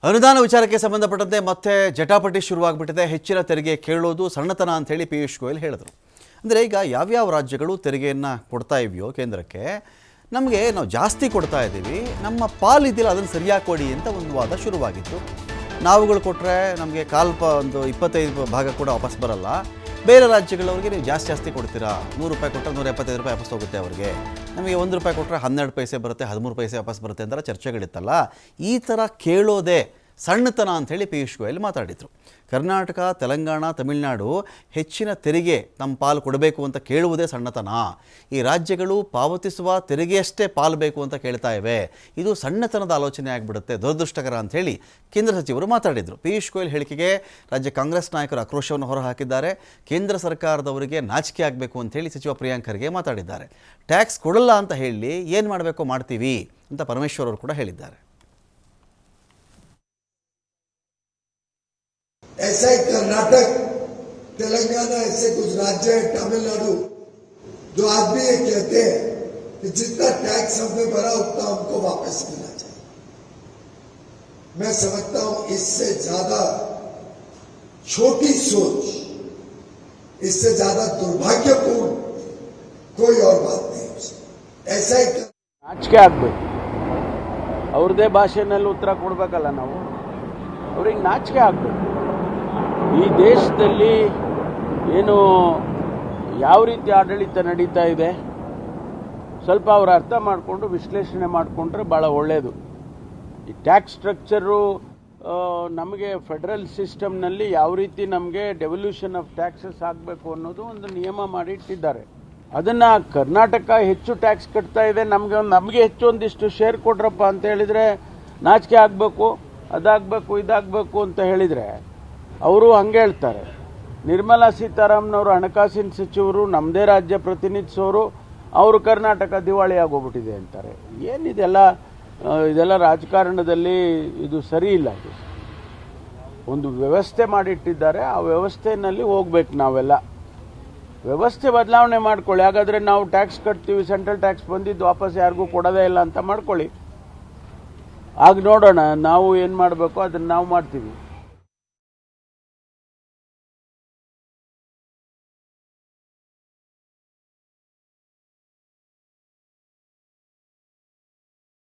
ಅನುದಾನ ವಿಚಾರಕ್ಕೆ ಸಂಬಂಧಪಟ್ಟಂತೆ ಮತ್ತೆ ಜಟಾಪಟಿ ಶುರುವಾಗ್ಬಿಟ್ಟಿದೆ. ಹೆಚ್ಚಿನ ತೆರಿಗೆ ಕೇಳೋದು ಸಣ್ಣತನ ಅಂತ ಹೇಳಿ ಪಿಯೂಷ್ ಗೋಯಲ್ ಹೇಳಿದರು. ಅಂದರೆ ಈಗ ಯಾವ್ಯಾವ ರಾಜ್ಯಗಳು ತೆರಿಗೆಯನ್ನು ಕೊಡ್ತಾ ಇವೆಯೋ ಕೇಂದ್ರಕ್ಕೆ, ನಮಗೆ ನಾವು ಜಾಸ್ತಿ ಕೊಡ್ತಾ ಇದ್ದೀವಿ, ನಮ್ಮ ಪಾಲಿದ್ದಿಲ್ಲ ಅದನ್ನು ಸರಿಯಾಗಿ ಕೊಡಿ ಅಂತ ಒಂದು ವಾದ ಶುರುವಾಗಿತ್ತು. ನಾವುಗಳು ಕೊಟ್ಟರೆ ನಮಗೆ ಒಂದು 25 ಭಾಗ ಕೂಡ ವಾಪಸ್ ಬರಲ್ಲ. ಬೇರೆ ರಾಜ್ಯಗಳವ್ರಿಗೆ ನೀವು ಜಾಸ್ತಿ ಕೊಡ್ತೀರಾ, ₹100 ಕೊಟ್ಟರೆ ₹175 ವಾಪಸ್ ಹೋಗುತ್ತೆ ಅವರಿಗೆ. ನಮಗೆ ₹1 ಕೊಟ್ಟರೆ 12 ಪೈಸೆ ಬರುತ್ತೆ, 13 ಪೈಸೆ ವಾಪಸ್ ಬರುತ್ತೆ ಅಂತ ಚರ್ಚೆಗಳಿತ್ತಲ್ಲ. ಈ ಥರ ಕೇಳೋದೇ ಸಣ್ಣತನ ಅಂಥೇಳಿ ಪಿಯೂಷ್ ಗೋಯಲ್ ಮಾತಾಡಿದರು. ಕರ್ನಾಟಕ, ತೆಲಂಗಾಣ, ತಮಿಳುನಾಡು ಹೆಚ್ಚಿನ ತೆರಿಗೆ ನಮ್ಮ ಪಾಲು ಕೊಡಬೇಕು ಅಂತ ಕೇಳುವುದೇ ಸಣ್ಣತನ. ಈ ರಾಜ್ಯಗಳು ಪಾವತಿಸುವ ತೆರಿಗೆಯಷ್ಟೇ ಪಾಲು ಬೇಕು ಅಂತ ಕೇಳ್ತಾ ಇವೆ. ಇದು ಸಣ್ಣತನದ ಆಲೋಚನೆ ಆಗಿಬಿಡುತ್ತೆ, ದುರದೃಷ್ಟಕರ ಅಂಥೇಳಿ ಕೇಂದ್ರ ಸಚಿವರು ಮಾತಾಡಿದರು. ಪಿಯೂಷ್ ಗೋಯಲ್ ಹೇಳಿಕೆಗೆ ರಾಜ್ಯ ಕಾಂಗ್ರೆಸ್ ನಾಯಕರು ಆಕ್ರೋಶವನ್ನು ಹೊರಹಾಕಿದ್ದಾರೆ. ಕೇಂದ್ರ ಸರ್ಕಾರದವರಿಗೆ ನಾಚಿಕೆ ಆಗಬೇಕು ಅಂಥೇಳಿ ಸಚಿವ ಪ್ರಿಯಾಂಕ್ ಖರ್ಗೆ ಮಾತಾಡಿದ್ದಾರೆ. ಟ್ಯಾಕ್ಸ್ ಕೊಡಲ್ಲ ಅಂತ ಹೇಳಿ ಏನು ಮಾಡಬೇಕೋ ಮಾಡ್ತೀವಿ ಅಂತ ಪರಮೇಶ್ವರ್ ಅವರು ಕೂಡ ಹೇಳಿದ್ದಾರೆ. ऐसा ही कर्नाटक, तेलंगाना, ऐसे कुछ राज्य है, तमिलनाडु, जो आज भी ये कहते हैं कि जितना टैक्स हमने भरा उतना हमको वापस मिलना चाहिए. मैं समझता हूं इससे ज्यादा छोटी सोच, इससे ज्यादा दुर्भाग्यपूर्ण कोई और बात नहीं हो सकती. ऐसा ही ನಾಚಿಕೆ ಆಗ್ಬೇಕು. ಅವ್ರದೇ ಭಾಷೆನಲ್ಲಿ ಉತ್ತರ ಕೊಡ್ಬೇಕಲ್ಲ ನಾವು. ಅವ್ರಿಗೆ ನಾಚಿಕೆ ಆಗ್ಬೇಕು. ಈ ದೇಶದಲ್ಲಿ ಏನು ಯಾವ ರೀತಿ ಆಡಳಿತ ನಡೀತಾ ಇದೆ ಸ್ವಲ್ಪ ಅವರು ಅರ್ಥ ಮಾಡಿಕೊಂಡು ವಿಶ್ಲೇಷಣೆ ಮಾಡಿಕೊಂಡ್ರೆ ಭಾಳ ಒಳ್ಳೆಯದು. ಈ ಟ್ಯಾಕ್ಸ್ ಸ್ಟ್ರಕ್ಚರು ನಮಗೆ ಫೆಡರಲ್ ಸಿಸ್ಟಮ್ನಲ್ಲಿ ಯಾವ ರೀತಿ ನಮಗೆ ಡೆವಲ್ಯೂಷನ್ ಆಫ್ ಟ್ಯಾಕ್ಸಸ್ ಆಗಬೇಕು ಅನ್ನೋದು ಒಂದು ನಿಯಮ ಮಾಡಿಟ್ಟಿದ್ದಾರೆ. ಅದನ್ನು ಕರ್ನಾಟಕ ಹೆಚ್ಚು ಟ್ಯಾಕ್ಸ್ ಕಟ್ತಾ ಇದೆ, ನಮಗೆ ಹೆಚ್ಚು ಒಂದಿಷ್ಟು ಶೇರ್ ಕೊಡ್ರಪ್ಪ ಅಂತ ಹೇಳಿದರೆ ನಾಚಿಕೆ ಆಗಬೇಕು, ಅದಾಗಬೇಕು, ಇದಾಗಬೇಕು ಅಂತ ಹೇಳಿದರೆ ಅವರು ಹಂಗೆ ಹೇಳ್ತಾರೆ. ನಿರ್ಮಲಾ ಸೀತಾರಾಮನ್ ಹಣಕಾಸಿನ ಸಚಿವರು, ನಮ್ಮದೇ ರಾಜ್ಯ ಪ್ರತಿನಿಧಿಸೋರು, ಅವರು ಕರ್ನಾಟಕ ದಿವಾಳಿ ಆಗೋಗ್ಬಿಟ್ಟಿದೆ ಅಂತಾರೆ. ಇದೆಲ್ಲ ರಾಜಕಾರಣದಲ್ಲಿ ಇದು ಸರಿ ಇಲ್ಲ. ಅದು ಒಂದು ವ್ಯವಸ್ಥೆ ಮಾಡಿಟ್ಟಿದ್ದಾರೆ, ಆ ವ್ಯವಸ್ಥೆಯಲ್ಲಿ ಹೋಗ್ಬೇಕು. ನಾವೆಲ್ಲ ವ್ಯವಸ್ಥೆ ಬದಲಾವಣೆ ಮಾಡ್ಕೊಳ್ಳಿ. ಹಾಗಾದರೆ ನಾವು ಟ್ಯಾಕ್ಸ್ ಕಟ್ತೀವಿ, ಸೆಂಟ್ರಲ್ ಟ್ಯಾಕ್ಸ್ ಬಂದಿದ್ದು ವಾಪಸ್ ಯಾರಿಗೂ ಕೊಡೋದೇ ಇಲ್ಲ ಅಂತ ಮಾಡ್ಕೊಳ್ಳಿ. ಆಗ ನೋಡೋಣ ನಾವು ಏನು ಮಾಡಬೇಕು ಅದನ್ನು ನಾವು ಮಾಡ್ತೀವಿ.